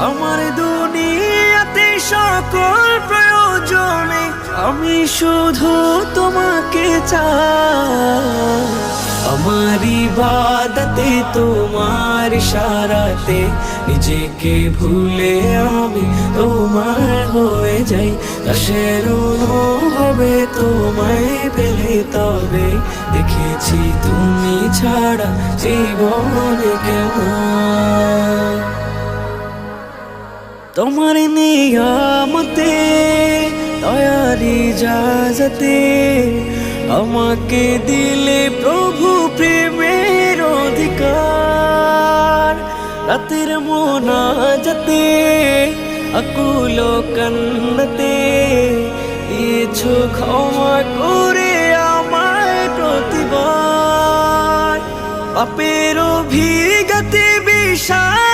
আমার দুনিয়াতে সকল প্রয়োজনে আমি শুধু তোমাকে চাই। আমার ইবাদতে তোমার ইশারাতে নিজেকে ভুলে আমি তোমার হয়ে যাই। দাসের হবে তোমায় পেলে তবে দেখেছি তুমি ছাড়া জীবনে কেমন। তোমার নিয়ামতে দয়ার ইজাজতে আমাকে দিলে প্রভু প্রেমের অধিকার। রাতের মোনাজাতে আকুল কান্নাতে দিয়েছো ক্ষমা করে আমায় প্রতিবার। পাপের অভিজ্ঞতে বিষাদ